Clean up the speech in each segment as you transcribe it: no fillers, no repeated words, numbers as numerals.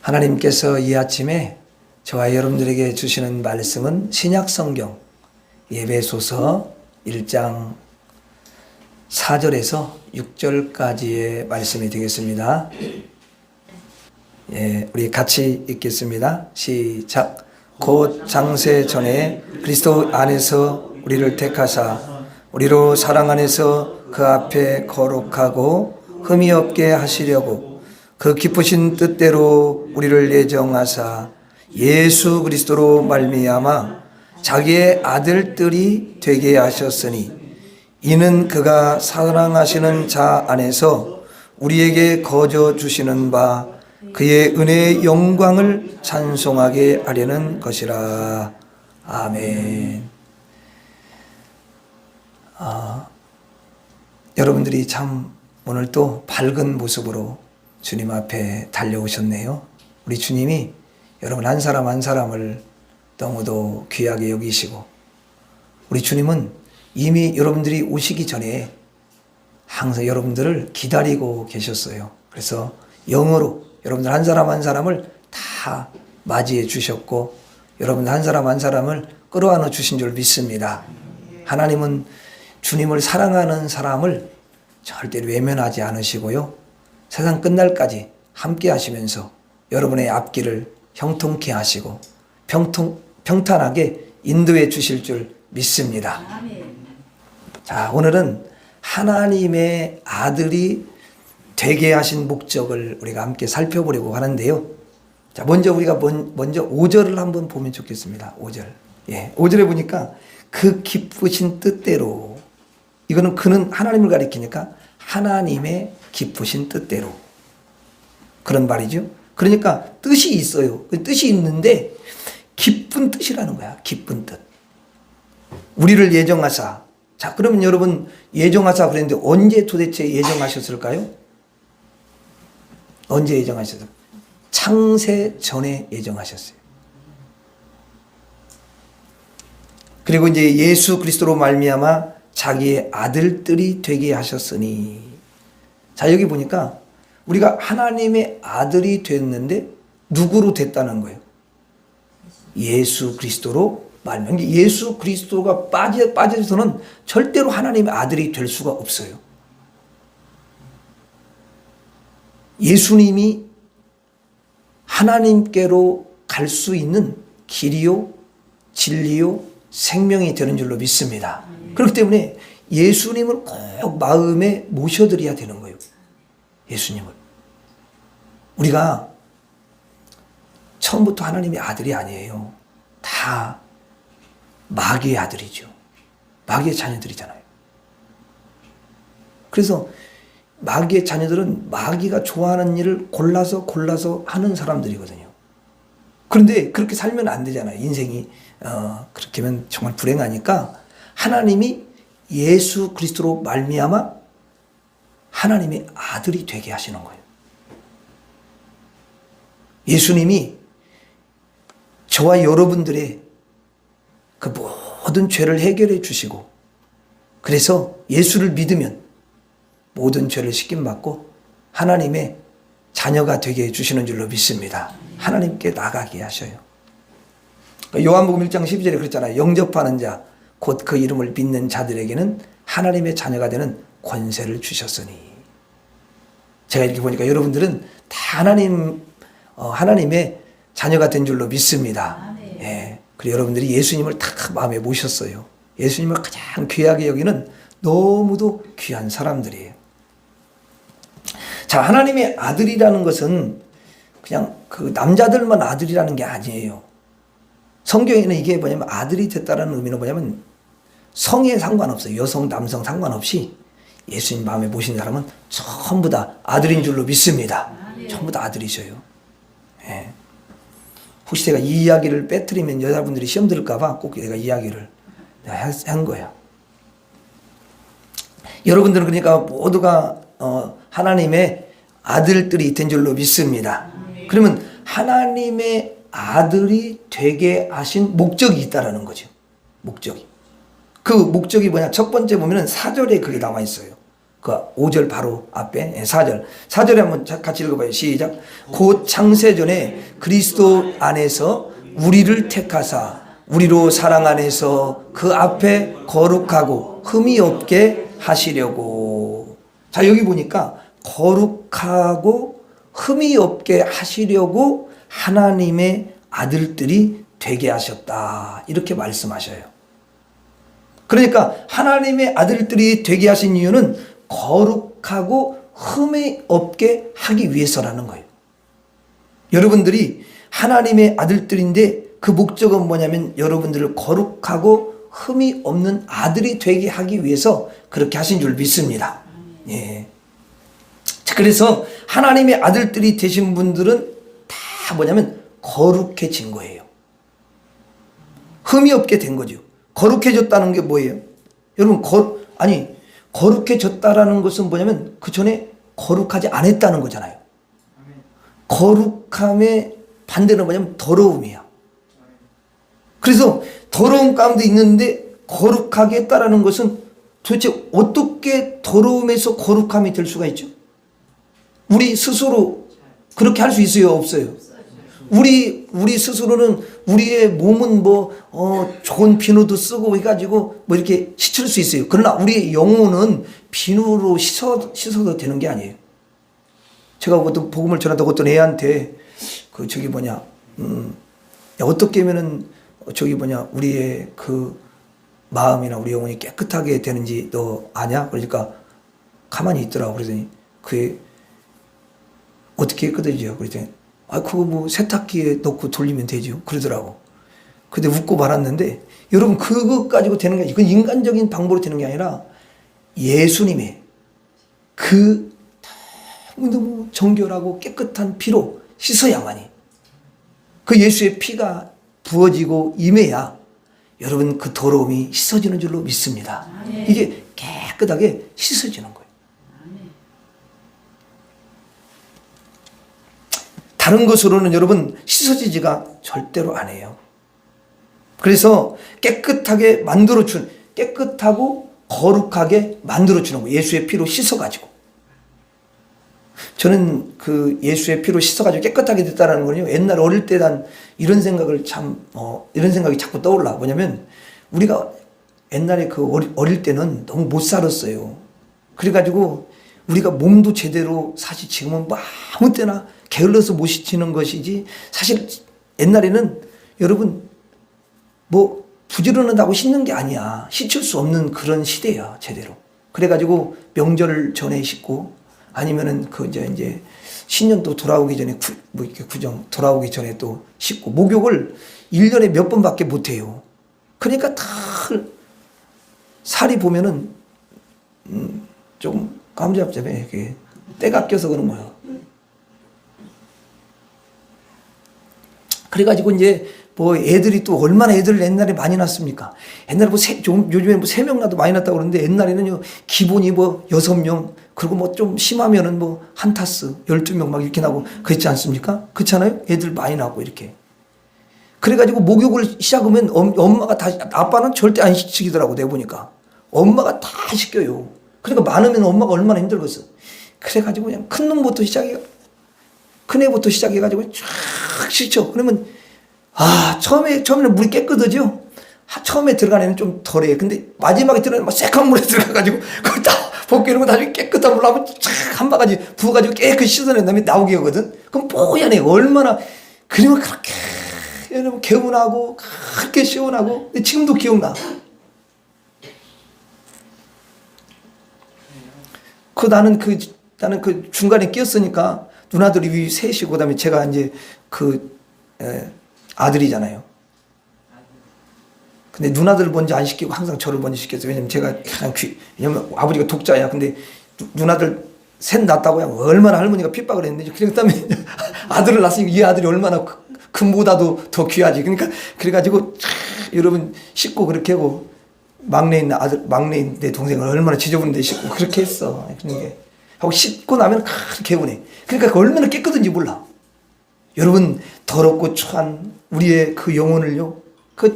하나님께서 이 아침에 저와 여러분들에게 주시는 말씀은 신약성경 에베소서 1장 4절에서 6절까지의 말씀이 되겠습니다. 우리 같이 읽겠습니다. 시작. 곧 장세 전에 그리스도 안에서 우리를 택하사 우리로 사랑 안에서 그 앞에 거룩하고 흠이 없게 하시려고 그 기쁘신 뜻대로 우리를 예정하사 예수 그리스도로 말미암아 자기의 아들들이 되게 하셨으니 이는 그가 사랑하시는 자 안에서 우리에게 거저 주시는 바 그의 은혜의 영광을 찬송하게 하려는 것이라. 아멘. 여러분들이 참 오늘 또 밝은 모습으로 주님 앞에 달려오셨네요. 우리 주님이 여러분 한 사람 한 사람을 너무도 귀하게 여기시고, 우리 주님은 이미 여러분들이 오시기 전에 항상 여러분들을 기다리고 계셨어요. 그래서 영으로 여러분들 한 사람 한 사람을 다 맞이해 주셨고, 여러분들 한 사람 한 사람을 끌어안아 주신 줄 믿습니다. 하나님은 주님을 사랑하는 사람을 절대로 외면하지 않으시고요, 세상 끝날까지 함께 하시면서 여러분의 앞길을 형통케 하시고 평탄하게 인도해 주실 줄 믿습니다. 자, 오늘은 하나님의 아들이 되게 하신 목적을 우리가 함께 살펴보려고 하는데요. 자, 먼저 우리가 먼저 5절을 한번 보면 좋겠습니다. 5절. 5절에 보니까 그 기쁘신 뜻대로, 이거는 그는 하나님을 가리키니까 하나님의 기쁘신 뜻대로, 그런 말이죠. 그러니까 뜻이 있어요. 뜻이 있는데 기쁜 뜻이라는 거야. 기쁜 뜻. 우리를 예정하사. 자, 그러면 여러분 예정하사 그랬는데 언제 도대체 예정하셨을까요? 언제 예정하셨을까요? 창세 전에 예정하셨어요. 그리고 이제 예수 그리스도로 말미암아 자기의 아들들이 되게 하셨으니. 자, 여기 보니까 우리가 하나님의 아들이 됐는데 누구로 됐다는 거예요? 예수 그리스도로 말미암아. 예수 그리스도가 빠져서는 절대로 하나님의 아들이 될 수가 없어요. 예수님이 하나님께로 갈 수 있는 길이요 진리요 생명이 되는 줄로 믿습니다. 그렇기 때문에 예수님을 꼭 마음에 모셔드려야 되는 거예요. 예수님을. 우리가 처음부터 하나님의 아들이 아니에요. 다 마귀의 아들이죠. 마귀의 자녀들이잖아요. 그래서 마귀의 자녀들은 마귀가 좋아하는 일을 골라서 하는 사람들이거든요. 그런데 그렇게 살면 안 되잖아요. 인생이 그렇게 하면 정말 불행하니까 하나님이 예수 그리스도로 말미암아 하나님의 아들이 되게 하시는 거예요. 예수님이 저와 여러분들의 그 모든 죄를 해결해 주시고, 그래서 예수를 믿으면 모든 죄를 씻김받고 하나님의 자녀가 되게 해주시는 줄로 믿습니다. 하나님께 나가게 하셔요. 요한복음 1장 12절에 그랬잖아요. 영접하는 자, 곧 그 이름을 믿는 자들에게는 하나님의 자녀가 되는 권세를 주셨으니. 제가 이렇게 보니까 여러분들은 다 하나님의 자녀가 된 줄로 믿습니다. 그리고 여러분들이 예수님을 다 마음에 모셨어요. 예수님을 가장 귀하게 여기는 너무도 귀한 사람들이에요. 자, 하나님의 아들이라는 것은 그냥 그 남자들만 아들이라는 게 아니에요. 성경에는 이게 뭐냐면 아들이 됐다는 의미는 뭐냐면 성에 상관없어요. 여성, 남성 상관없이 예수님 마음에 모신 사람은 전부 다 아들인 줄로 믿습니다. 전부 다 아들이셔요. 혹시 제가 이 이야기를 빼뜨리면 여자분들이 시험 들을까봐 꼭 내가 이야기를 한 거예요. 여러분들은 그러니까 모두가 하나님의 아들들이 된 줄로 믿습니다. 그러면 하나님의 아들이 되게 하신 목적이 있다라는 거죠. 목적이. 그 목적이 뭐냐? 첫 번째 보면은 4절에 그게 나와 있어요. 그 5절 바로 앞에 4절. 4절에 한번 같이 읽어봐요. 시작. 곧 창세전에 그리스도 안에서 우리를 택하사 우리로 사랑 안에서 그 앞에 거룩하고 흠이 없게 하시려고. 자, 여기 보니까 거룩하고 흠이 없게 하시려고 하나님의 아들들이 되게 하셨다. 이렇게 말씀하셔요. 그러니까 하나님의 아들들이 되게 하신 이유는 거룩하고 흠이 없게 하기 위해서라는 거예요. 여러분들이 하나님의 아들들인데 그 목적은 뭐냐면 여러분들을 거룩하고 흠이 없는 아들이 되게 하기 위해서 그렇게 하신 줄 믿습니다. 예. 자, 그래서 하나님의 아들들이 되신 분들은 다 뭐냐면 거룩해진 거예요. 흠이 없게 된 거죠. 거룩해졌다는 게 뭐예요? 여러분, 거룩해졌다라는 것은 뭐냐면 그 전에 거룩하지 않았다는 거잖아요. 거룩함의 반대는 뭐냐면 더러움이야. 그래서 더러움 가운데 있는데 거룩하게 했다라는 것은 도대체 어떻게 더러움에서 거룩함이 될 수가 있죠? 우리 스스로 그렇게 할 수 있어요? 없어요? 우리 스스로는 우리의 몸은 좋은 비누도 쓰고 해가지고 이렇게 씻을 수 있어요. 그러나 우리의 영혼은 비누로 씻어도 되는 게 아니에요. 제가 어떤 복음을 전하다가 어떤 애한테 어떻게 하면은 우리의 그 마음이나 우리 영혼이 깨끗하게 되는지 너 아냐? 그러니까 가만히 있더라고. 그러더니 그게 어떻게 깨끗해져요? 그랬더니 그거 세탁기에 넣고 돌리면 되죠. 그러더라고. 근데 웃고 말았는데, 여러분, 그것 가지고 되는 게 아니라, 그건 인간적인 방법으로 되는 게 아니라, 예수님의 그 너무 정결하고 깨끗한 피로 씻어야만이, 그 예수의 피가 부어지고 임해야 여러분 그 더러움이 씻어지는 줄로 믿습니다. 이게 깨끗하게 씻어지는 거예요. 다른 것으로는 여러분 씻어지지가 절대로 않아요. 그래서 깨끗하고 거룩하게 만들어주는 거예요. 예수의 피로 씻어가지고. 저는 그 예수의 피로 씻어가지고 깨끗하게 됐다는 거는요, 옛날 어릴 때 난 이런 생각이 자꾸 떠올라. 뭐냐면, 우리가 옛날에 어릴 때는 너무 못 살았어요. 그래가지고, 우리가 몸도 제대로, 사실 지금은 아무 때나 게을러서 못 씻는 것이지, 사실 옛날에는 여러분, 부지런하다고 씻는 게 아니야. 씻을 수 없는 그런 시대야, 제대로. 그래가지고, 명절 전에 씻고, 아니면은 이제 신년도 돌아오기 전에 구정 돌아오기 전에 또 씻고, 목욕을 1년에 몇 번밖에 못 해요. 그러니까 다 살이 보면은 좀 깜잡잡해. 이게 때가 껴서 그런 거야. 그래가지고 이제 애들이 또 얼마나 애들을 옛날에 많이 낳습니까? 옛날에 요즘에 3명 낳아도 많이 낳았다고 그러는데, 옛날에는 기본이 6명, 그리고 좀 심하면은 한 타스, 12명 막 이렇게 나고 그랬지 않습니까? 그렇잖아요? 애들 많이 낳고 이렇게. 그래가지고 목욕을 시작하면 엄마가 아빠는 절대 안 시키더라고, 내보니까. 엄마가 다 시켜요. 그러니까 많으면 엄마가 얼마나 힘들겠어. 그래가지고 그냥 큰 애부터 시작해가지고 쫙 씻죠. 그러면, 처음에는 물이 깨끗하죠? 처음에 들어간 애는 좀 덜해. 근데 마지막에 들어가면 새까만 물에 들어가가지고, 그걸 다 벗겨 이러면 나중에 깨끗한 물로 한번 한 바가지 부어가지고 깨끗이 씻어낸 다음에 나오게 하거든? 그럼 뽀얀 애 얼마나, 그러면 그렇게, 여러분, 개운하고, 그렇게 시원하고, 근데 지금도 기억나. 나는 그 중간에 끼었으니까, 누나들이 셋이고, 그 다음에 제가 이제 아들이잖아요. 근데 누나들 먼저 안 시키고 항상 저를 먼저 시켰어요. 왜냐면 제가 왜냐면 아버지가 독자야. 근데 누나들 셋 낳았다고 하면 얼마나 할머니가 핍박을 했는지. 그 다음에 아들을 낳았으니까 이 아들이 얼마나 금보다도 더 귀하지. 그러니까 그래가지고 여러분 씻고 그렇게 하고, 막내인 내 동생을 얼마나 지저분한데 씻고 그렇게 했어. 그러니까 하고 씻고 나면 개운해. 그러니까 얼마나 깨끗한지 몰라. 여러분, 더럽고 초한 우리의 그 영혼을요,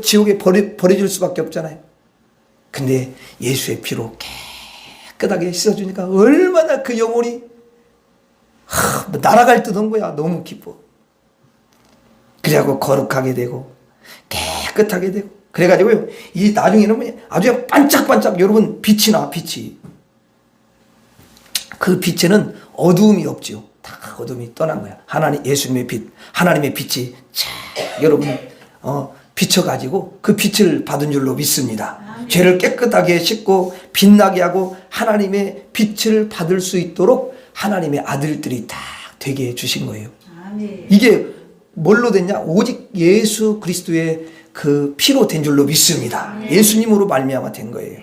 지옥에 버려질 수밖에 없잖아요. 근데 예수의 피로 깨끗하게 씻어주니까 얼마나 그 영혼이 날아갈 듯 한 거야. 너무 기뻐. 그래갖고 거룩하게 되고 깨끗하게 되고 그래가지고요, 이 나중에는 아주 반짝반짝 여러분 빛이 나. 빛이, 그 빛에는 어두움이 없지요. 다 어둠이 떠난 거야. 하나님, 예수님의 빛, 하나님의 빛이 여러분 비춰가지고 그 빛을 받은 줄로 믿습니다. 죄를 깨끗하게 씻고 빛나게 하고 하나님의 빛을 받을 수 있도록 하나님의 아들들이 다 되게 해주신 거예요. 이게 뭘로 됐냐? 오직 예수 그리스도의 그 피로 된 줄로 믿습니다. 예수님으로 말미암아 된 거예요.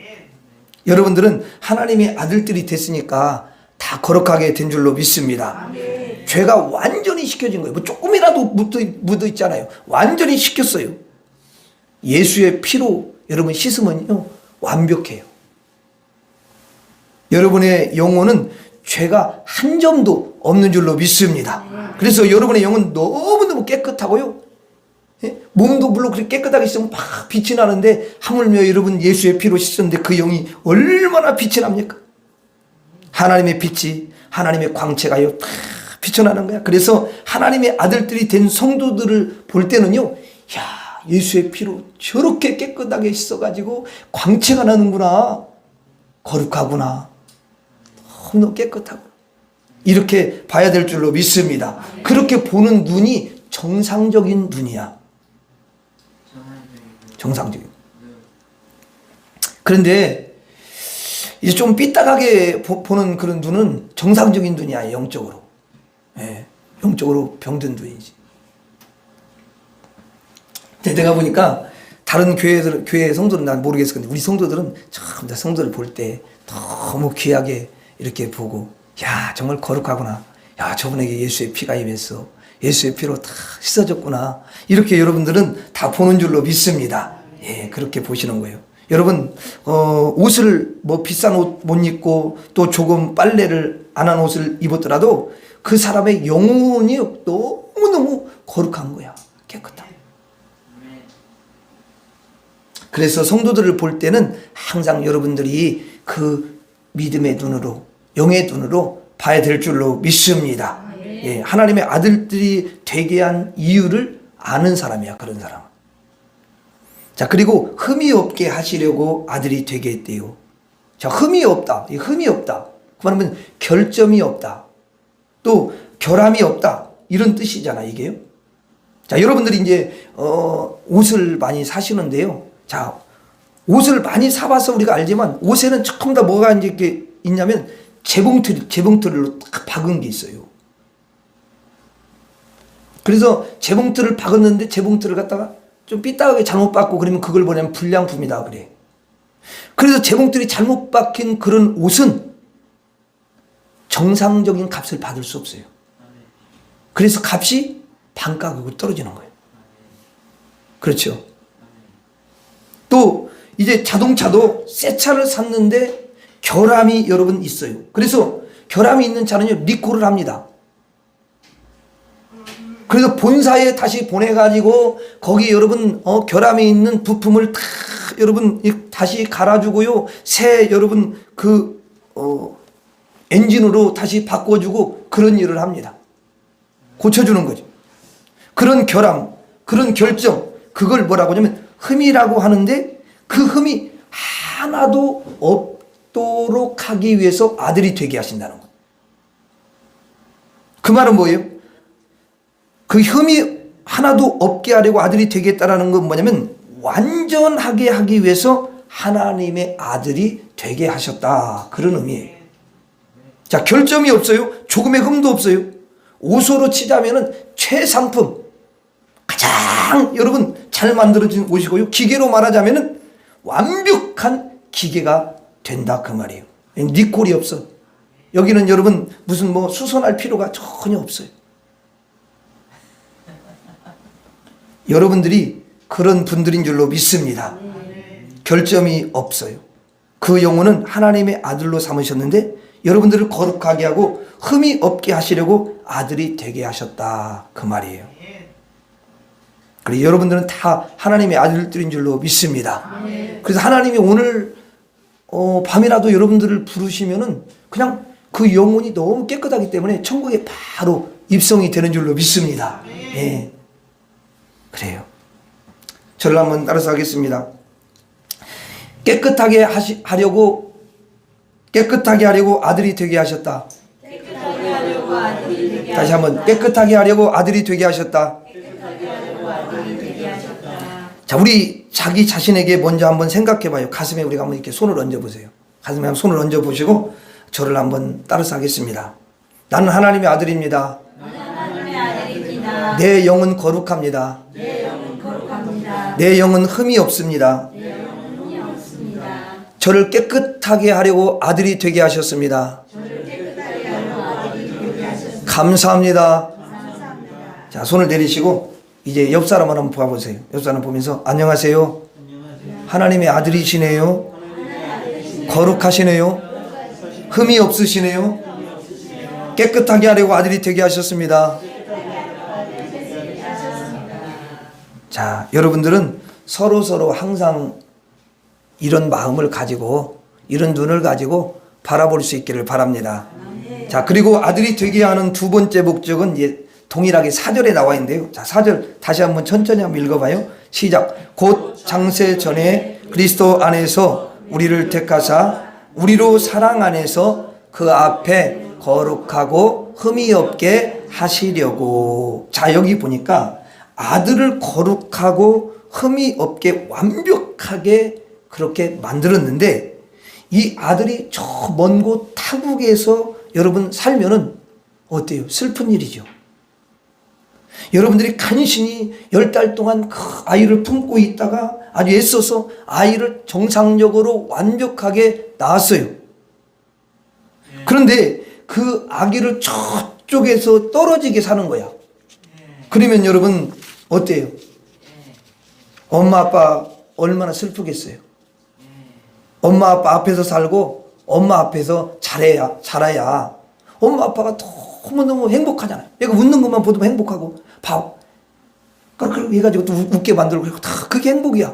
여러분들은 하나님의 아들들이 됐으니까 다 거룩하게 된 줄로 믿습니다. 죄가 완전히 씻겨진 거예요. 뭐 조금이라도 묻어 있잖아요. 완전히 씻겼어요. 예수의 피로 여러분 씻으면요 완벽해요. 여러분의 영혼은 죄가 한 점도 없는 줄로 믿습니다. 그래서 여러분의 영혼 너무너무 깨끗하고요, 몸도 물론 그렇게 깨끗하게 씻으면 막 빛이 나는데 하물며 여러분 예수의 피로 씻었는데 그 영이 얼마나 빛이 납니까? 하나님의 빛이, 하나님의 광채가요 다 비춰나는 거야. 그래서 하나님의 아들들이 된 성도들을 볼 때는요, 야, 예수의 피로 저렇게 깨끗하게 씻어가지고 광채가 나는구나, 거룩하구나, 너무 깨끗하고, 이렇게 봐야 될 줄로 믿습니다. 그렇게 보는 눈이 정상적인 눈이야. 정상적인. 그런데 이제 좀 삐딱하게 보는 그런 눈은 정상적인 눈이 아니에요. 영적으로. 예, 영적으로 병든 눈이지. 내가 보니까 다른 교회 성도들은 난 모르겠어. 근데 우리 성도들은 참 성도를 볼 때 너무 귀하게 이렇게 보고, 야, 정말 거룩하구나. 야, 저분에게 예수의 피가 임했어. 예수의 피로 다 씻어졌구나. 이렇게 여러분들은 다 보는 줄로 믿습니다. 예, 그렇게 보시는 거예요. 여러분, 옷을 뭐 비싼 옷 못 입고 또 조금 빨래를 안 한 옷을 입었더라도 그 사람의 영혼이 너무너무 거룩한 거야. 깨끗한. 그래서 성도들을 볼 때는 항상 여러분들이 그 믿음의 눈으로, 영의 눈으로 봐야 될 줄로 믿습니다. 예, 하나님의 아들들이 되게 한 이유를 아는 사람이야, 그런 사람. 자, 그리고 흠이 없게 하시려고 아들이 되게 했대요. 자, 흠이 없다. 흠이 없다. 그 말하면 결점이 없다. 또 결함이 없다. 이런 뜻이잖아, 이게요. 자, 여러분들이 이제 옷을 많이 사시는데요. 자, 옷을 많이 사봐서 우리가 알지만 옷에는 조금 더 뭐가 이제 이렇게 있냐면 재봉틀로 딱 박은 게 있어요. 그래서 재봉틀을 박았는데 재봉틀을 갖다가 좀 삐딱하게 잘못 박고 그러면 그걸 뭐냐면 불량품이다 그래. 그래서 재봉틀이 잘못 박힌 그런 옷은 정상적인 값을 받을 수 없어요. 그래서 값이 반가격으로 떨어지는 거예요. 그렇죠. 또 이제 자동차도 새 차를 샀는데 결함이 여러분 있어요. 그래서 결함이 있는 차는요 리콜을 합니다. 그래서 본사에 다시 보내가지고 거기 여러분 결함이 있는 부품을 다 여러분 다시 갈아주고요, 새 여러분 그 엔진으로 다시 바꿔주고 그런 일을 합니다. 고쳐주는 거죠. 그런 결함, 그런 결정, 그걸 뭐라고 하냐면 흠이라고 하는데 그 흠이 하나도 없도록 하기 위해서 아들이 되게 하신다는 거예요. 그 말은 뭐예요? 그 흠이 하나도 없게 하려고 아들이 되게 했다라는 건 뭐냐면 완전하게 하기 위해서 하나님의 아들이 되게 하셨다, 그런 의미예요. 자, 결점이 없어요. 조금의 흠도 없어요. 옷으로 치자면은 최상품, 가장 여러분 잘 만들어진 옷이고요. 기계로 말하자면은 완벽한 기계가 된다, 그 말이에요. 니콜이 없어. 여기는 여러분 무슨 뭐 수선할 필요가 전혀 없어요. 여러분들이 그런 분들인 줄로 믿습니다. 결점이 없어요. 그 영혼은 하나님의 아들로 삼으셨는데 여러분들을 거룩하게 하고 흠이 없게 하시려고 아들이 되게 하셨다, 그 말이에요. 그래서 여러분들은 다 하나님의 아들들인 줄로 믿습니다. 그래서 하나님이 오늘 밤이라도 여러분들을 부르시면은 그냥 그 영혼이 너무 깨끗하기 때문에 천국에 바로 입성이 되는 줄로 믿습니다. 예. 그래요. 저를 한번 따라서 하겠습니다. 깨끗하게 하려고 아들이 되게 하셨다. 깨끗하게 하려고 아들이 되게 다시 한번 깨끗하게 하려고 아들이 되게 하셨다. 깨끗하게 하려고 아들이 되게 하셨다. 자, 우리 자기 자신에게 먼저 한번 생각해 봐요. 가슴에 우리가 한번 이렇게 손을 얹어 보세요. 가슴에 한번 손을 얹어 보시고 저를 한번 따라서 하겠습니다. 나는 하나님의 아들입니다. 나는 하나님의 아들입니다. 내 영은 거룩합니다. 내 영은 거룩합니다. 내 영은 흠이 없습니다. 내 영은 흠이 없습니다. 저를 깨끗하게 하려고 아들이 되게 하셨습니다. 저를 깨끗하게 하려고 아들이 되게 하셨습니다. 감사합니다. 감사합니다. 자, 손을 내리시고 이제 옆 사람을 한번 봐보세요. 옆 사람 보면서 안녕하세요. 하나님의 아들이시네요. 거룩하시네요. 흠이 없으시네요. 깨끗하게 하려고 아들이 되게 하셨습니다. 자, 여러분들은 서로 항상 이런 마음을 가지고 이런 눈을 가지고 바라볼 수 있기를 바랍니다. 자, 그리고 아들이 되게 하는 두 번째 목적은 동일하게 4절에 나와 있는데요. 자, 4절 다시 한번 천천히 한번 읽어봐요. 시작. 곧 창세 전에 그리스도 안에서 우리를 택하사 우리로 사랑 안에서 그 앞에 거룩하고 흠이 없게 하시려고. 자, 여기 보니까 아들을 거룩하고 흠이 없게 완벽하게 그렇게 만들었는데 이 아들이 저 먼 곳 타국에서 여러분 살면은 어때요? 슬픈 일이죠. 여러분들이 간신히 10달 동안 그 아이를 품고 있다가 아주 애써서 아이를 정상적으로 완벽하게 낳았어요. 그런데 그 아기를 저쪽에서 떨어지게 사는 거야. 그러면 여러분 어때요? 엄마 아빠 얼마나 슬프겠어요. 엄마 아빠 앞에서 살고 엄마 앞에서 자라야 엄마 아빠가 너무너무 행복하잖아요. 얘가 웃는 것만 보도 행복하고 봐. 그렇게 해가지고 또 웃게 만들고 그리고 다 그게 행복이야.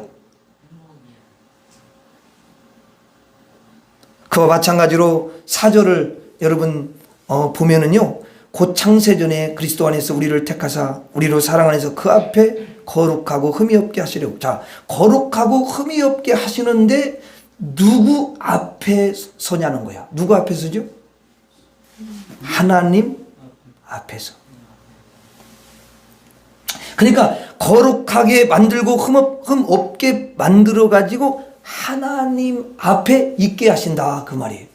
그와 마찬가지로 4절을 여러분 보면은요. 곧 창세전에 그리스도 안에서 우리를 택하사 우리로 사랑 안에서 그 앞에 거룩하고 흠이 없게 하시려고. 자, 거룩하고 흠이 없게 하시는데 누구 앞에 서냐는 거야. 누구 앞에 서죠? 하나님 앞에서. 그러니까 거룩하게 만들고 흠 없게 만들어 가지고 하나님 앞에 있게 하신다 그 말이에요.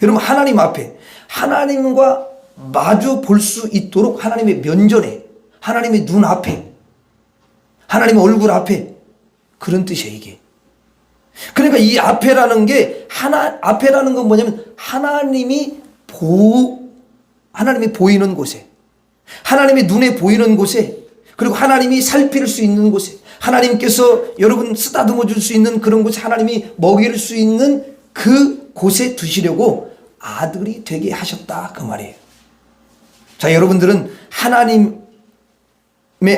여러분 하나님 앞에 하나님과 마주 볼 수 있도록 하나님의 면전에 하나님의 눈 앞에 하나님의 얼굴 앞에 그런 뜻이에요 이게. 그러니까 이 앞에라는 게 앞에라는 건 뭐냐면 하나님이 보이는 곳에 하나님의 눈에 보이는 곳에 그리고 하나님이 살필 수 있는 곳에 하나님께서 여러분 쓰다듬어 줄 수 있는 그런 곳에 하나님이 먹일 수 있는 그 곳에 두시려고 아들이 되게 하셨다 그 말이에요. 자, 여러분들은 하나님의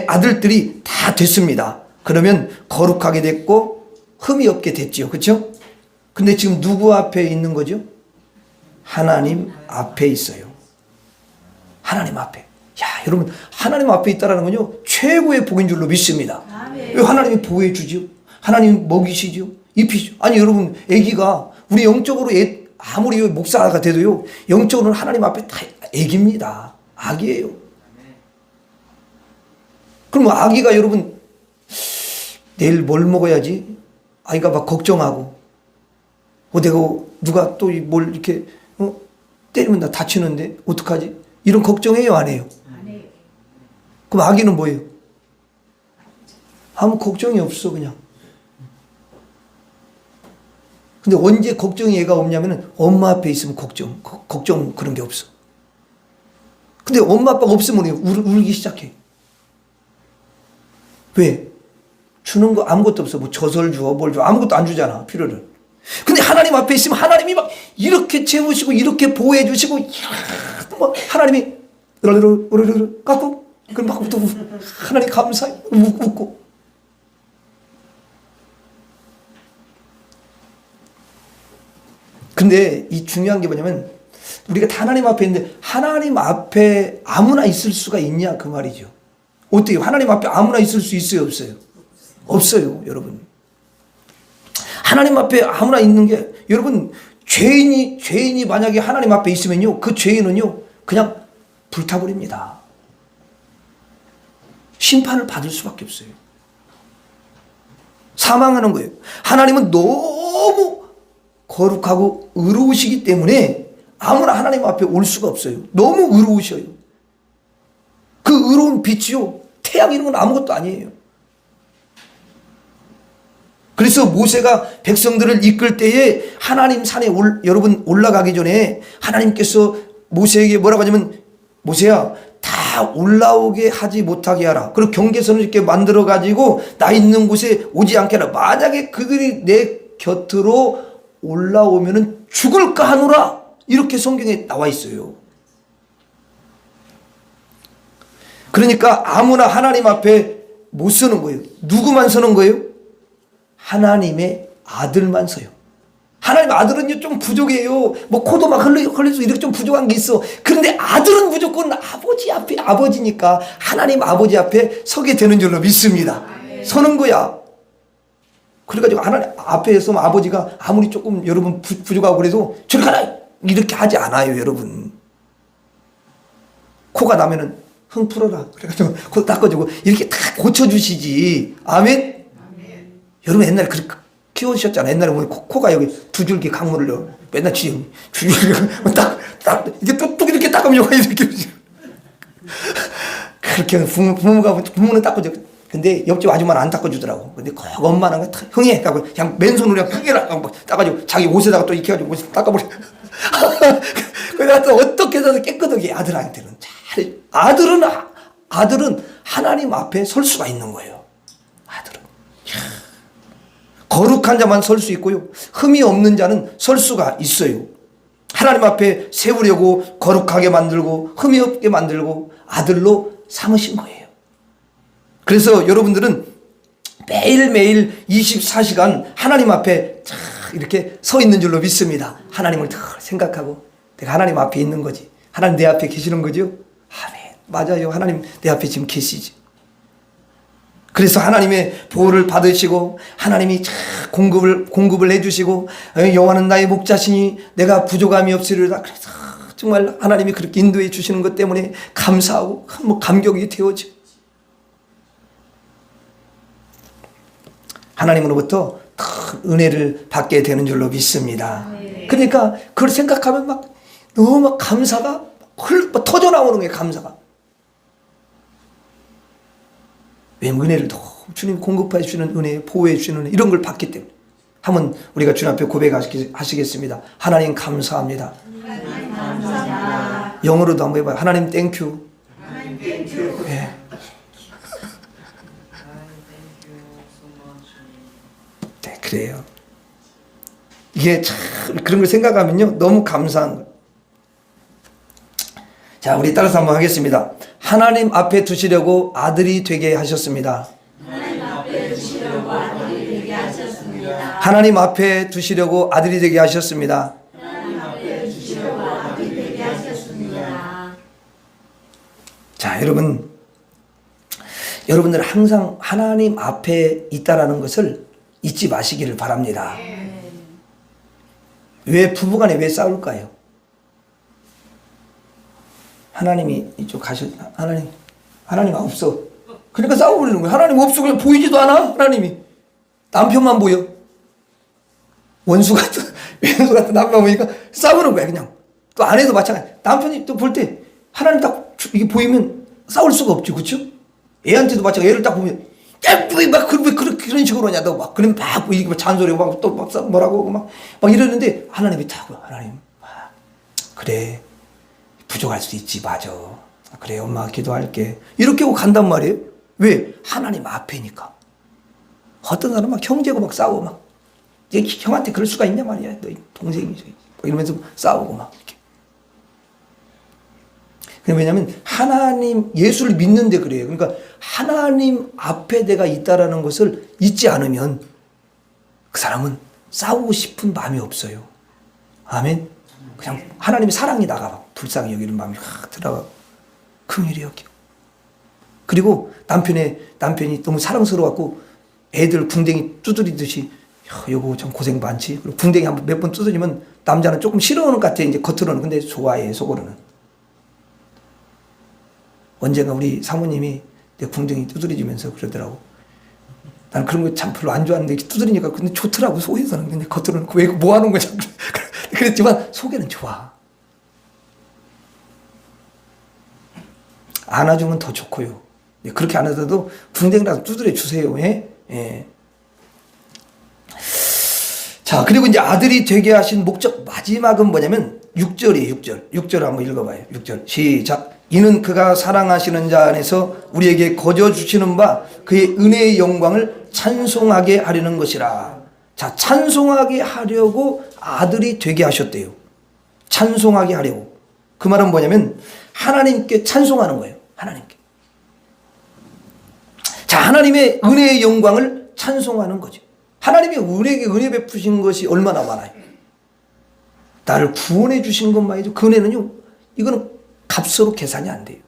아들들이 다 됐습니다. 그러면 거룩하게 됐고 흠이 없게 됐지요. 그렇죠? 근데 지금 누구 앞에 있는 거죠? 하나님 앞에 있어요. 하나님 앞에. 야, 여러분 하나님 앞에 있다라는 건요 최고의 복인 줄로 믿습니다. 왜 하나님이 보호해 주지요? 하나님이 먹이시죠? 입히죠? 아니 여러분 아기가 우리 영적으로 아무리 목사가 돼도요 영적으로는 하나님 앞에 다 아기입니다. 아기예요. 그럼 아기가 여러분 내일 뭘 먹어야지? 아이가 막 걱정하고 내가 누가 또 뭘 이렇게 때리면 나 다치는데 어떡하지? 이런 걱정해요 안 해요? 그럼 아기는 뭐예요? 아무 걱정이 없어 그냥. 근데 언제 걱정이 얘가 없냐면은 엄마 앞에 있으면 걱정 그런 게 없어. 근데 엄마 아빠가 없으면 울기 시작해. 왜? 주는 거 아무것도 없어. 뭐 젖을 줘, 뭘 줘. 아무것도 안 주잖아, 필요를. 근데 하나님 앞에 있으면 하나님이 막 이렇게 채우시고 이렇게 보호해 주시고 막 하나님이 으르르 깎고 그럼 막 또 하나님 감사해 웃고. 근데 이 중요한 게 뭐냐면 우리가 다 하나님 앞에 있는데 하나님 앞에 아무나 있을 수가 있냐 그 말이죠. 어때요? 하나님 앞에 아무나 있을 수 있어요, 없어요? 없어요, 여러분. 하나님 앞에 아무나 있는 게 여러분 죄인이 만약에 하나님 앞에 있으면요 그 죄인은요 그냥 불타버립니다. 심판을 받을 수밖에 없어요. 사망하는 거예요. 하나님은 너무 거룩하고 의로우시기 때문에 아무나 하나님 앞에 올 수가 없어요. 너무 의로우셔요. 그 의로운 빛이요 태양 이런 건 아무것도 아니에요. 그래서 모세가 백성들을 이끌 때에 하나님 산에 여러분 올라가기 전에 하나님께서 모세에게 뭐라고 하냐면 모세야 다 올라오게 하지 못하게 하라. 그리고 경계선을 이렇게 만들어 가지고 나 있는 곳에 오지 않게 하라. 만약에 그들이 내 곁으로 올라오면은 죽을까 하노라. 이렇게 성경에 나와 있어요. 그러니까 아무나 하나님 앞에 못 서는 거예요. 누구만 서는 거예요? 하나님의 아들만 서요. 하나님 아들은요 좀 부족해요. 뭐 코도 막 흘려서 이렇게 좀 부족한 게 있어. 그런데 아들은 무조건 아버지 앞에 아버지니까 하나님 아버지 앞에 서게 되는 줄로 믿습니다. 서는 거야. 그래가지고 하나님 앞에 서면 아버지가 아무리 조금 여러분 부족하고 그래도 저리 가라 이렇게 하지 않아요, 여러분. 코가 나면은 흥 풀어라. 그래가지고 코 닦아주고 이렇게 다 고쳐주시지. 아멘. 여러분 옛날에 그렇게 키워주셨잖아요. 옛날에 보면 코가 여기 두 줄기 강물을 맨날 쥐 줄기 딱 이게 뚝뚝 이렇게 닦으면 여기가 이렇게 그렇게 부모는 닦아줘. 근데 옆집 아줌마는 안 닦아주더라고. 근데 꼭 엄마는 흥해. 그냥 맨손으로 그냥 크게 닦아가지고 자기 옷에다가 또 이렇게 해가지고 옷에 닦아버려. 그래서 어떻게 해서 깨끗하게 아들한테는 잘 아들은 하나님 앞에 설 수가 있는 거예요. 아들은. 거룩한 자만 설 수 있고요. 흠이 없는 자는 설 수가 있어요. 하나님 앞에 세우려고 거룩하게 만들고 흠이 없게 만들고 아들로 삼으신 거예요. 그래서 여러분들은 매일매일 24시간 하나님 앞에 이렇게 서 있는 줄로 믿습니다. 하나님을 더 생각하고 내가 하나님 앞에 있는 거지. 하나님 내 앞에 계시는 거죠? 아멘. 맞아요. 하나님 내 앞에 지금 계시지. 그래서 하나님의 보호를 받으시고 하나님이 공급을 해주시고 여호와는 나의 목자시니 내가 부족함이 없으리로다. 그래서 정말 하나님이 그렇게 인도해 주시는 것 때문에 감사하고 감격이 되어져. 하나님으로부터 큰 은혜를 받게 되는 줄로 믿습니다. 그러니까 그걸 생각하면 너무 감사가 터져 나오는 거예요. 감사가. 왜 은혜를 너무 주님 공급해 주시는 은혜, 보호해 주시는 은혜 이런 걸 받기 때문에 한번 우리가 주님 앞에 고백하시겠습니다. 하나님 감사합니다. 하나님 감사합니다. 영어로도 한번 해봐요. 하나님 땡큐. 하나님 땡큐. 네. 네, 그래요. 이게 참 그런 걸 생각하면요 너무 감사한 거예요. 자, 우리 따라서 한번 하겠습니다. 하나님 앞에 두시려고 아들이 되게 하셨습니다. 하나님 앞에 두시려고 아들이 되게 하셨습니다. 하나님 앞에 두시려고 아들이 되게 하셨습니다. 하나님 앞에 두시려고 아들이 되게 하셨습니다. 자, 여러분들 항상 하나님 앞에 있다라는 것을 잊지 마시기를 바랍니다. 왜 부부간에 왜 싸울까요? 하나님이 이쪽 하나님 없어. 그러니까 싸워버리는 거예요. 하나님 없어. 그냥 보이지도 않아. 하나님이 남편만 보여. 원수 같은 남편 보니까 싸우는 거야. 그냥 또 아내도 마찬가지. 남편이 또 볼 때 하나님 딱 이게 보이면 싸울 수가 없지, 그렇죠? 애한테도 마찬가지. 애를 딱 보면 왜 그런 식으로 하냐, 너 막 그러면 막 이게 잔소리고 또 뭐라고 막 이러는데 하나님이 딱 하나님 그래. 부족할 수도 있지, 맞아. 그래, 엄마가 기도할게. 이렇게 하고 간단 말이에요. 왜? 하나님 앞에니까. 어떤 사람은 막 형제고 막 싸우고 막, 형한테 그럴 수가 있냐 말이야. 너 동생이지. 이러면서 싸우고 막 이렇게. 왜냐면 하나님, 예수를 믿는데 그래요. 그러니까 하나님 앞에 내가 있다라는 것을 잊지 않으면 그 사람은 싸우고 싶은 마음이 없어요. 아멘. 그냥 하나님의 사랑이 나가 불쌍히 여기는 마음이 확 들어가 긍휼히 여겨. 그리고 남편이 너무 사랑스러워갖고 애들 궁뎅이 두드리듯이 여보 참 고생 많지. 그리고 궁뎅이 한번 몇 번 두드리면 남자는 조금 싫어하는 것 같아. 이제 겉으로는. 근데 좋아해 속으로는. 언젠가 우리 사모님이 내 궁뎅이 두드려주면서 그러더라고. 난 그런 거 참 별로 안 좋아하는데 두드리니까 근데 좋더라고 속에서는. 근데 겉으로는 왜 뭐 하는 거냐 그랬지만 속에는 좋아. 안아주면 더 좋고요. 그렇게 안 하더라도 궁뎅이라도 두드려 주세요. 예? 예. 자, 그리고 이제 아들이 되게 하신 목적 마지막은 뭐냐면 6절이에요. 6절 한번 읽어봐요. 6절 시작. 이는 그가 사랑하시는 자 안에서 우리에게 거저 주시는 바 그의 은혜의 영광을 찬송하게 하려는 것이라. 자, 찬송하게 하려고 아들이 되게 하셨대요. 찬송하게 하려고. 그 말은 뭐냐면 하나님께 찬송하는 거예요. 하나님께. 자, 하나님의 은혜의 영광을 찬송하는 거죠. 하나님이 우리에게 은혜 베푸신 것이 얼마나 많아요. 나를 구원해 주신 것만 해도 그 은혜는요, 이거는 값으로 계산이 안 돼요.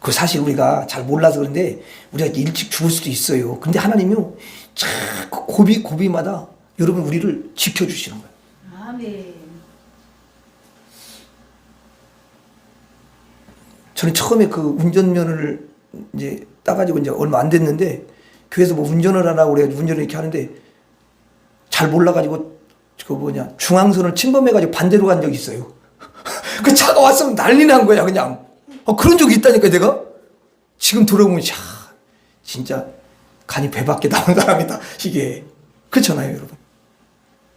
그 사실 우리가 잘 몰라서 그런데 우리가 일찍 죽을 수도 있어요. 근데 하나님이요, 자꾸 고비마다 여러분 우리를 지켜주시는 거예요. 아멘. 저는 처음에 그 운전면허를 이제 따가지고 이제 얼마 안 됐는데 교회에서 뭐 운전을 하라고 그래가지고 운전을 이렇게 하는데 잘 몰라가지고 중앙선을 침범해가지고 반대로 간 적이 있어요. 그 차가 왔으면 난리 난 거야 그냥. 그런 적이 있다니까 내가. 지금 돌아보면 진짜 간이 배밖에 나온 사람이다 이게. 그렇잖아요 여러분.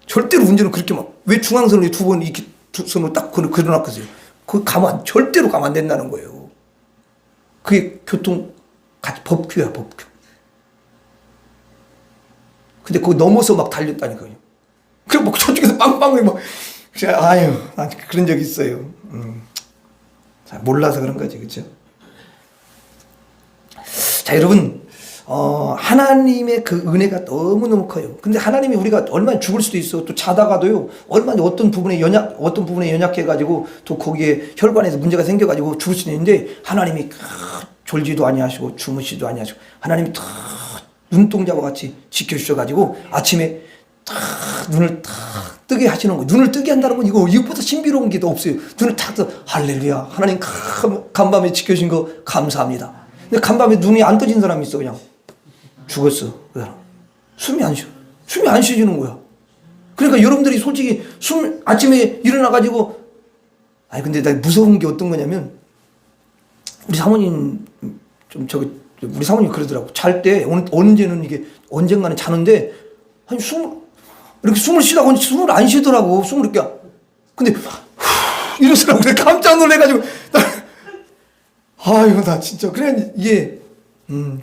절대로 운전을 그렇게 왜 중앙선을 두 번 이렇게 두 손으로 딱 그려놨겠어요. 절대로 가면 안 된다는 거예요. 그게 법규야, 법규. 근데 그거 넘어서 막 달렸다니까요. 그래, 저쪽에서 빵빵, 아유, 난 그런 적 있어요. 자, 몰라서 그런 거지, 그쵸? 자, 여러분, 하나님의 그 은혜가 너무너무 커요. 근데 하나님이 우리가 얼마나 죽을 수도 있어. 또 자다가도요, 얼마나 어떤 부분에 연약해가지고 또 거기에 혈관에서 문제가 생겨가지고 죽을 수도 있는데 하나님이 졸지도 아니하시고 주무시지도 아니하시고 하나님이 다 눈동자와 같이 지켜주셔가지고 아침에 딱 눈을 딱 뜨게 하시는 거예요. 눈을 뜨게 한다는 건 이것보다 신비로운 게 더 없어요. 눈을 딱 떠, 할렐루야. 하나님 간밤에 지켜주신 거 감사합니다. 근데 간밤에 눈이 안 떠진 사람이 있어 그냥. 죽었어. 그 사람. 숨이 안 쉬어지는 거야. 그러니까 여러분들이 솔직히 아침에 일어나가지고, 근데 나 무서운 게 어떤 거냐면, 우리 사모님, 우리 사모님 그러더라고. 잘 때, 언젠가는 자는데, 이렇게 숨을 쉬다가 숨을 안 쉬더라고. 숨을 이렇게. 근데, 이러더라고. 내가 깜짝 놀래가지고, 아유, 나 진짜. 그래,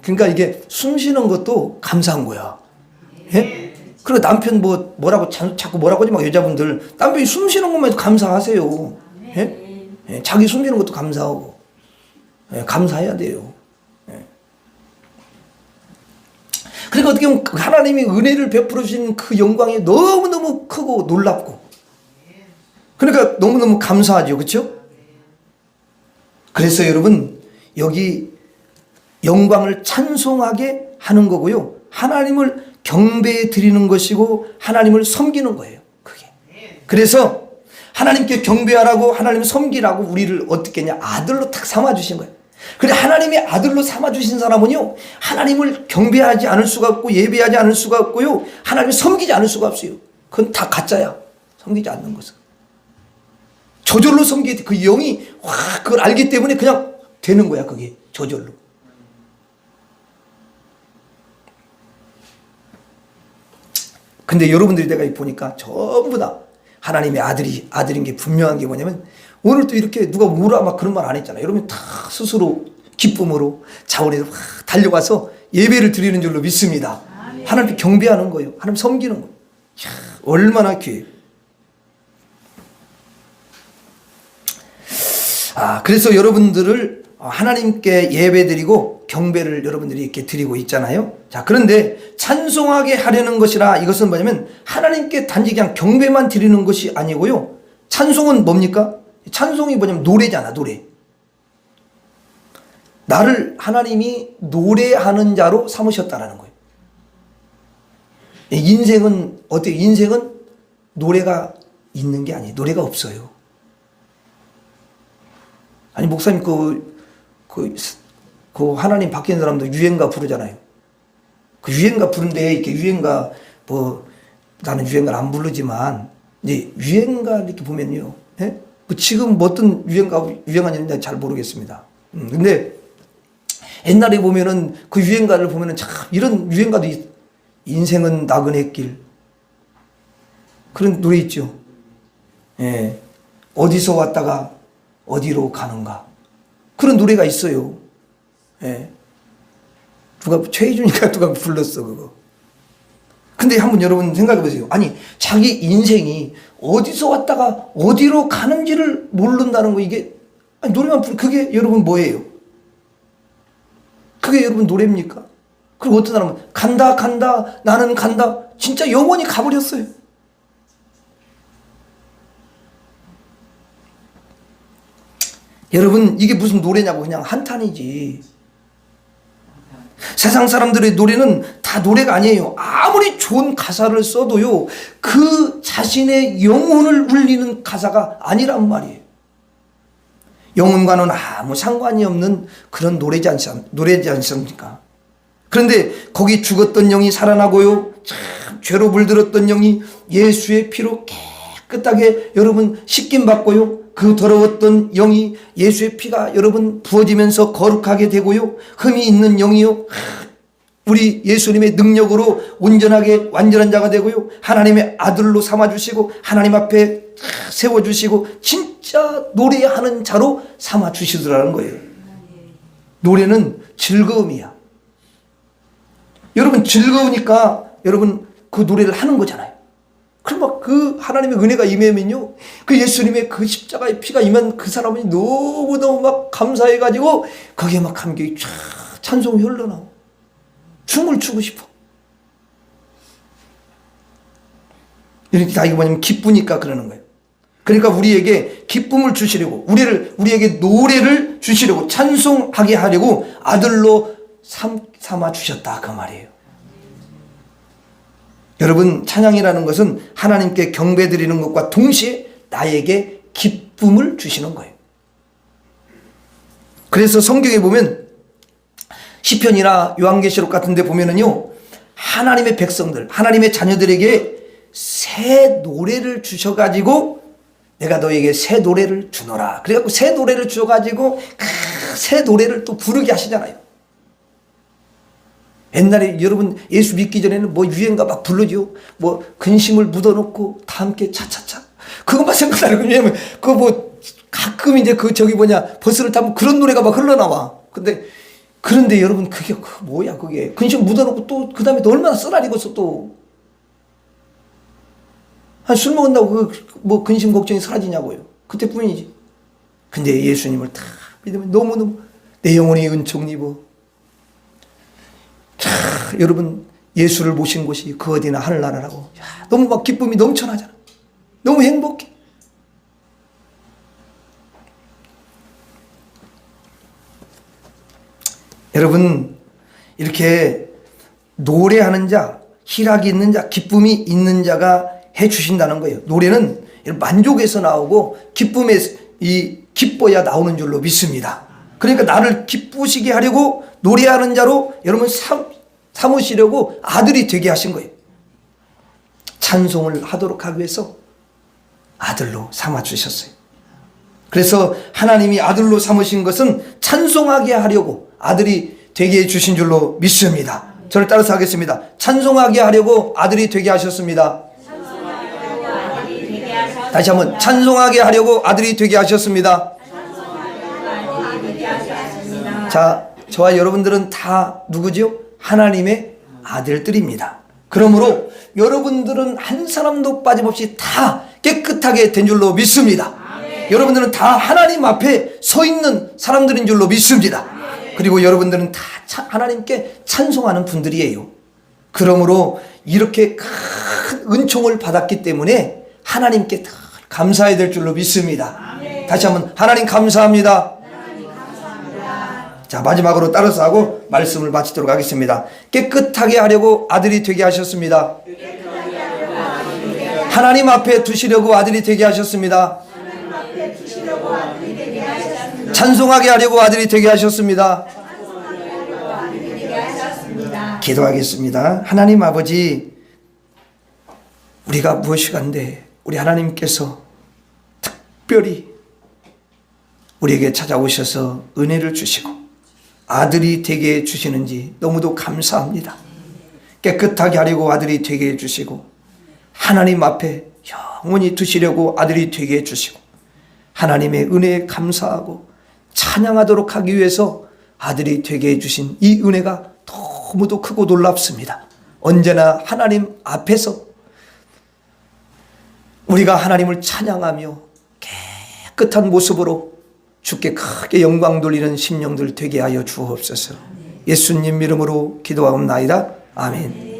그러니까 이게 숨 쉬는 것도 감사한 거야. 예? 그리고 남편 뭐라고 자꾸 뭐라고 하지 마. 여자분들 남편이 숨 쉬는 것만 해도 감사하세요. 예? 예, 자기 숨 쉬는 것도 감사하고. 예, 감사해야 돼요. 예. 그러니까 어떻게 보면 하나님이 은혜를 베풀어 주신 그 영광이 너무너무 크고 놀랍고. 그러니까 너무너무 감사하죠. 그렇죠? 그래서 여러분 여기 영광을 찬송하게 하는 거고요. 하나님을 경배해 드리는 것이고 하나님을 섬기는 거예요. 그게. 그래서 하나님께 경배하라고 하나님을 섬기라고 우리를 어떻게 했냐? 아들로 딱 삼아 주신 거예요. 그래 하나님의 아들로 삼아 주신 사람은요. 하나님을 경배하지 않을 수가 없고 예배하지 않을 수가 없고요. 하나님을 섬기지 않을 수가 없어요. 그건 다 가짜야. 섬기지 않는 것은. 저절로 섬기게 돼. 그 영이 확 그걸 알기 때문에 그냥 되는 거야. 그게 저절로. 근데 여러분들이 내가 보니까 전부 다 하나님의 아들인 게 분명한 게 뭐냐면 오늘 또 이렇게 누가 뭐라 막 그런 말 안 했잖아요. 여러분 다 스스로 기쁨으로 자원에서 확 달려가서 예배를 드리는 줄로 믿습니다. 하나님께 경배하는 거예요. 하나님 섬기는 거예요. 이야, 얼마나 귀해요. 그래서 여러분들을 하나님께 예배드리고 경배를 여러분들이 이렇게 드리고 있잖아요. 자, 그런데 찬송하게 하려는 것이라 이것은 뭐냐면 하나님께 단지 그냥 경배만 드리는 것이 아니고요. 찬송은 뭡니까? 찬송이 뭐냐면 노래잖아, 노래. 나를 하나님이 노래하는 자로 삼으셨다라는 거예요. 인생은 어때요? 인생은 노래가 있는 게 아니에요. 노래가 없어요. 아니, 목사님 그 하나님 바뀐 사람도 유행가 부르잖아요. 그 유행가 부른데 이렇게 유행가 나는 유행가를 안 부르지만 이제 유행가 이렇게 보면요. 예? 지금 어떤 유행하는지 잘 모르겠습니다. 근데 옛날에 보면은 그 유행가를 보면은 참 이런 유행가도 인생은 나그네 길 그런 노래 있죠. 예. 어디서 왔다가 어디로 가는가 그런 노래가 있어요. 예. 최희준이가 누가 불렀어 그거. 근데 한번 여러분 생각해 보세요. 아니 자기 인생이 어디서 왔다가 어디로 가는지를 모른다는 거 이게 아니, 노래만 그게 여러분 뭐예요? 그게 여러분 노래입니까? 그리고 어떤 사람은 간다 나는 간다 진짜 영원히 가버렸어요. 여러분 이게 무슨 노래냐고 그냥 한탄이지. 세상 사람들의 노래는 다 노래가 아니에요. 아무리 좋은 가사를 써도요 그 자신의 영혼을 울리는 가사가 아니란 말이에요. 영혼과는 아무 상관이 없는 그런 노래지 않습니까? 그런데 거기 죽었던 영이 살아나고요 참 죄로 물들었던 영이 예수의 피로 깨끗하게 여러분 씻김 받고요 그 더러웠던 영이 예수의 피가 여러분 부어지면서 거룩하게 되고요 흠이 있는 영이요 우리 예수님의 능력으로 온전하게 완전한 자가 되고요 하나님의 아들로 삼아주시고 하나님 앞에 세워주시고 진짜 노래하는 자로 삼아주시더라는 거예요. 노래는 즐거움이야. 여러분 즐거우니까 여러분 그 노래를 하는 거잖아요. 그럼 막 그 하나님의 은혜가 임하면요 그 예수님의 그 십자가의 피가 임한 그 사람이 너무너무 막 감사해가지고 거기에 막 감격이 쫙 찬송이 흘러나오고 춤을 추고 싶어. 이렇게 다 이거 뭐냐면 기쁘니까 그러는 거예요. 그러니까 우리에게 기쁨을 주시려고 우리에게 노래를 주시려고 찬송하게 하려고 아들로 삼아 주셨다 그 말이에요. 여러분 찬양이라는 것은 하나님께 경배드리는 것과 동시에 나에게 기쁨을 주시는 거예요. 그래서 성경에 보면 시편이나 요한계시록 같은 데 보면은요 하나님의 백성들 하나님의 자녀들에게 새 노래를 주셔가지고 내가 너에게 새 노래를 주노라 그래갖고 새 노래를 주셔가지고 그 새 노래를 또 부르게 하시잖아요. 옛날에 여러분 예수 믿기 전에는 뭐 유행가 막 부르죠. 뭐 근심을 묻어놓고 다 함께 차차차 그것만 생각나요. 왜냐면 그 뭐 가끔 이제 버스를 타면 그런 노래가 막 흘러나와. 그런데 여러분 그게 뭐야 그게 근심 묻어놓고 또 그 다음에 또 얼마나 쓰라리고서 또 술 먹는다고 뭐 근심 걱정이 사라지냐고요. 그때뿐이지. 근데 예수님을 다 믿으면 너무너무 내 영혼이 은총을 입어. 여러분 예수를 모신 곳이 그 어디나 하늘나라라고 너무 막 기쁨이 넘쳐나잖아. 너무 행복해. 여러분 이렇게 노래하는 자, 희락이 있는 자, 기쁨이 있는 자가 해주신다는 거예요. 노래는 만족에서 나오고 기뻐야 나오는 줄로 믿습니다. 그러니까 나를 기쁘시게 하려고 노래하는 자로 여러분 삼으시려고 아들이 되게 하신 거예요. 찬송을 하도록 하기 위해서 아들로 삼아주셨어요. 그래서 하나님이 아들로 삼으신 것은 찬송하게 하려고 아들이 되게 해주신 줄로 믿습니다. 저를 따라서 하겠습니다. 찬송하게 하려고 아들이 되게 하셨습니다. 다시 한번 찬송하게 하려고 아들이 되게 하셨습니다. 자, 저와 여러분들은 다 누구지요? 하나님의 아들들입니다. 그러므로 여러분들은 한 사람도 빠짐없이 다 깨끗하게 된 줄로 믿습니다. 여러분들은 다 하나님 앞에 서 있는 사람들인 줄로 믿습니다. 그리고 여러분들은 다 하나님께 찬송하는 분들이에요. 그러므로 이렇게 큰 은총을 받았기 때문에 하나님께 다 감사해야 될 줄로 믿습니다. 다시 한번 하나님 감사합니다. 자, 마지막으로 따라서 하고 말씀을 마치도록 하겠습니다. 깨끗하게 하려고 아들이 되게 하셨습니다. 하나님 앞에 두시려고 아들이 되게 하셨습니다. 찬송하게 하려고 아들이 되게 하셨습니다. 기도하겠습니다. 하나님 아버지, 우리가 무엇이간데 우리 하나님께서 특별히 우리에게 찾아오셔서 은혜를 주시고 아들이 되게 해주시는지 너무도 감사합니다. 깨끗하게 하려고 아들이 되게 해주시고 하나님 앞에 영원히 두시려고 아들이 되게 해주시고 하나님의 은혜에 감사하고 찬양하도록 하기 위해서 아들이 되게 해주신 이 은혜가 너무도 크고 놀랍습니다. 언제나 하나님 앞에서 우리가 하나님을 찬양하며 깨끗한 모습으로 주께 크게 영광 돌리는 심령들 되게 하여 주옵소서. 예수님 이름으로 기도하옵나이다. 아멘.